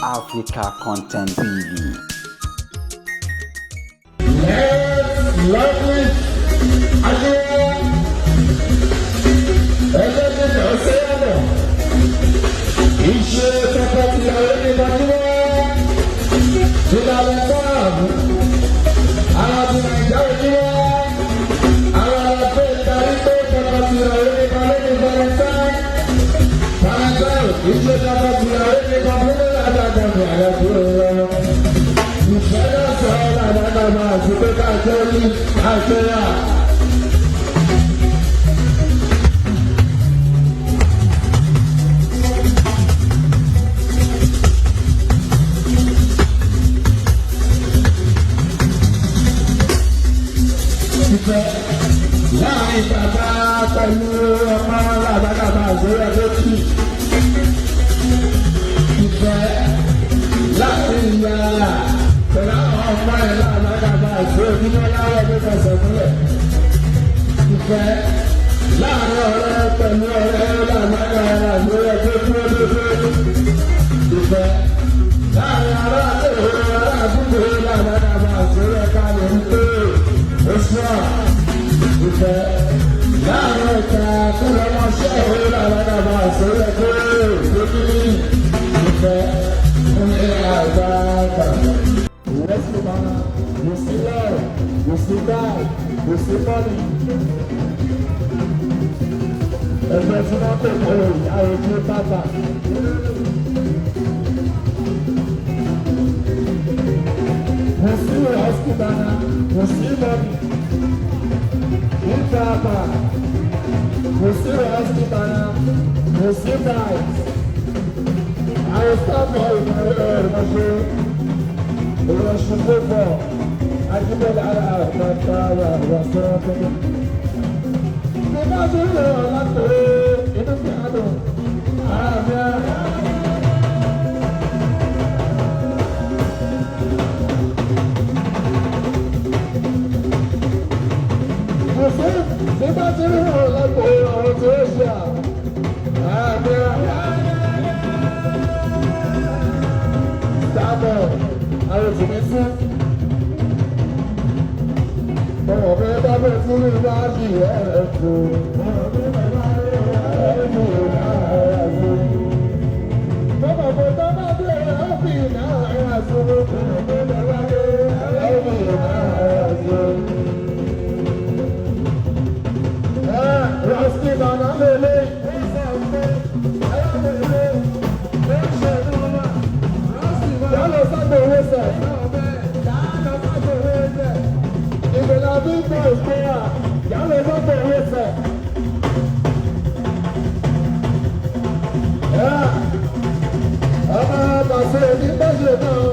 Africa Content TV. Yes, lovely. Láàrin bàbá pẹ̀lú ọmọ làbàdàbà àgbéyà lókì. Ìfẹ́ láàrin ìyá pẹ̀lú àwọn ọmọ ẹ̀ làbàdàbà àgbéyà onímọ̀ láwọ̀ ló fẹsẹ̀ múlẹ̀. Ìfẹ́ láàrin ọ̀rẹ́ pẹ̀lú ọ̀rẹ́ làbàdàbà àgbéyà tó kú olódó. Ìfẹ́ láàrin ará èrò ará àdúgbò làbàdàbà àgbéyà kalẹ̀ ń pè é sùn. Ìfẹ́ láàrin ọ̀tá tó lọ́wọ́ ṣẹ́ òun làbàdàbà àgbéyà tó lókìlì. Ìfẹ́ fún ilé àgbààgbà. Ìrẹsì máa you see love, you see God, you see money. Ẹgbẹ́ tí wọ́n pè pé àròjù bàbà. Mo sí hospital náà, mo sí money. Bàbà, mo sí hospital náà, mo sí guys. Àwọn sábà ìmọ̀lẹ́ ìrọ̀ṣẹ́ ìrọ̀ṣẹ́ fúnfọ̀ Ajíbọ́lá àgbàtà àwàsàn ọ̀tọ̀. Mo bá tó lọ látòrí inú fi àdùn àmì àrà. Mo fẹ́ mo bá tó lọ látòrí ọ̀rọ̀ tó ṣe àmì àrà. Sábọ̀ àwọn òṣèlú fún. Ọmọ mi bá bẹ̀ fún mi bá di ẹ̀ẹ́dùn. Ọmọ mi bá bá rí ẹ̀ẹ́dùn ẹ̀ẹ́dùn. Ọmọ mi bá bá rí ẹ̀ẹ́dùn ẹ̀ẹ́dùn. Ọmọ mi bá bá rí ẹ̀ẹ́dùn ẹ̀ẹ́dùn. Rọ́ọ̀sì bàbá mi lé. Yálò sábẹ̀ owó sẹ̀. Ìgbìlá bí gbọ́ ìgbéyà, yálò sábẹ̀ owó sẹ̀. Ọmọ bàṣẹ ní bẹ́ṣẹ̀ náà.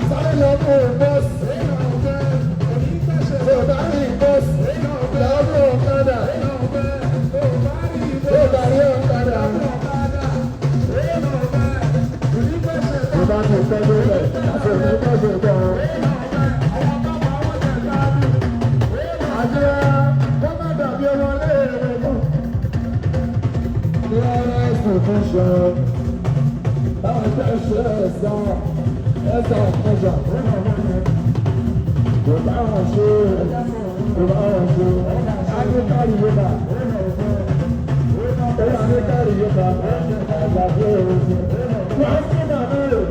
Sáré lọ fún ìbọ́sì. Tó bá rí ìbọ́sì. Lọ́wọ́ ọ̀kadà. Tó bá rí ọ̀kadà. Ìbá ti tẹ́lú rẹ̀, àti òní tẹ́sẹ̀ tán. Àjẹ́ wọ́n má dàbí ọmọ léèrè mọ́. Ní ọ̀rọ̀ ẹ̀sùn fún ṣe, báwọn tẹ́ ṣe ẹ̀sán ọ̀pọ̀jà. Kò báwọn ṣe, kò báwọn ṣe. Adékárì yóò bá. Ó yà ní kárì yóò bá. Àgbàdo èrò sí. Wọ́n sí màmí rẹ̀.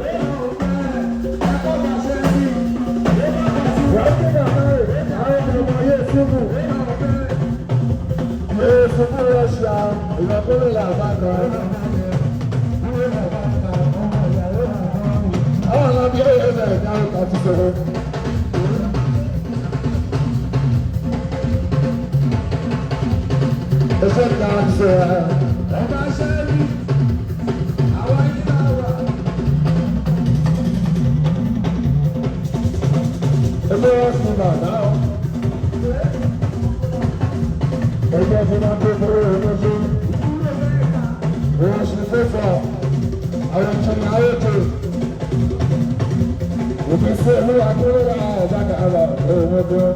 Wọ́n sí màmí rẹ̀. Àwọn ọmọ yé ṣubú. Yé ṣubú Rọ́ṣíà. Ìrọ̀kúrò làbá kan. Àwọn ọlọ́bí ó yẹ ẹ̀sẹ̀ ìdáhùn kan ti sọ̀rọ̀. Ẹ̀sẹ̀ ìdáhùn ti sọ̀rọ̀. Ọba ṣẹ́rí. Ẹgbẹ́ fún bàbá ọ́. Ẹgbẹ́ fún máa tó fún owó lóṣù. Wọ́n ṣe fẹ́ fọ́ àwọn ìṣẹ̀lẹ̀ ayéto. Òfin sí ìlú àkúrẹ́ àdáka àbá òun ọdún.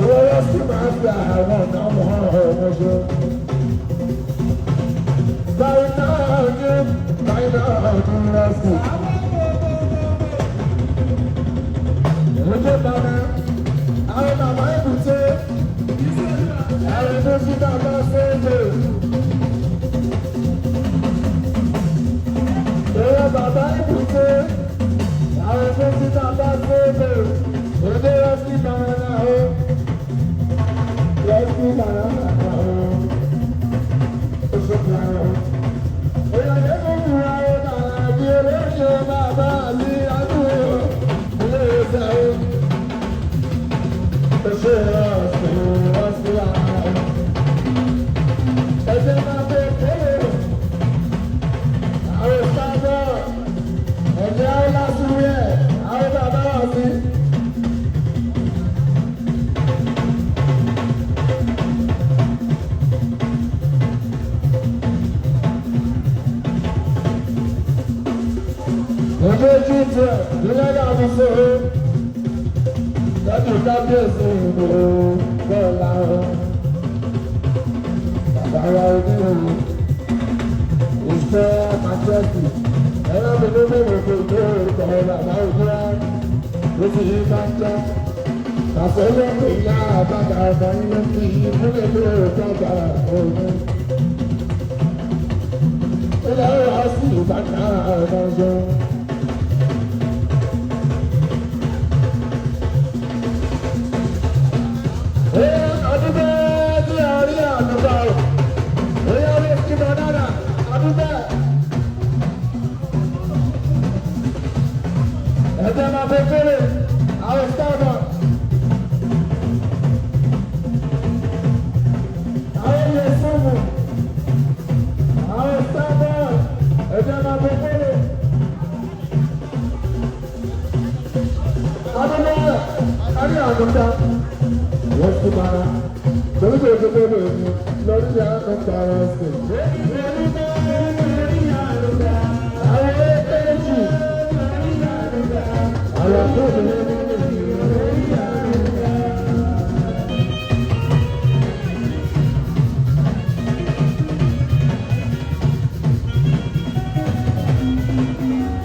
Owó ìwọ́wọ́ sí máa ń gba àwọn ọ̀nà ọmọ ọ̀hún ṣe. Báyìí náà ní báyìí náà ní rẹ́sì. Ojú bàbá àwọn bàbá ìbùsé àwọn tó sí bàbá sẹ́ẹ̀dẹ̀. Ìwọ bàbá ìbùsé àwọn tó sí bàbá sẹ́ẹ̀dẹ̀. Ojú rẹ́sì bàbá náà ó. Rẹ́sì bàbá náà ó. Oṣù kan ó. Ìyàwó tó ń wá ó dára bí olóṣè bàbá mi àdúgbò ilé ìfẹ́ ó. Oṣù ọ̀sùn àwọn. Ẹ̀jẹ̀ máa bẹ kéré. Àwọn ìsáàbọ̀ ẹ̀jẹ̀ àwọn lásìwé ẹ̀ àwọn bàbá wà sí. Ojú títí ẹ̀ nílẹ̀ àbí sọ̀rọ̀ lọ́dún kábíyèsí ìbò bọ́ọ̀lá ọ̀. Bàbá wa oníhòòhò ìfẹ́ àmàjẹ́sì ẹ̀rọ mi ló bẹ̀rẹ̀ kó gbé orúkọ bàbá òjúra ló fi yí máa ń jẹ́. Àfẹ́lẹ́ pé ìyá àbáta ọmọ ilé fi ìmúlẹ̀ lé orúkọ bàbá òun. Ilé ọ̀rọ̀ sí ìbàdàn ọmọ ọjọ́. Ọdún bẹ́ẹ̀ tí a rí àdúgbò bóyá orí ìkìlọ̀ dára ọdún bẹ́ẹ̀. Ẹ̀jẹ̀ máa fẹ́ kéré àwọn ìsáàbọ̀. Àwọn ilé sọ́mù àwọn ìsáàbọ̀ ẹ̀jẹ̀ máa fẹ́ kéré. Ọdún bẹ́ẹ̀ a rí àdúgbò. Wọ́n ti máa lórí èdè lórí èmi lórí àánú tààrà sí. Àwọn èkejì àwọn àtúntò ní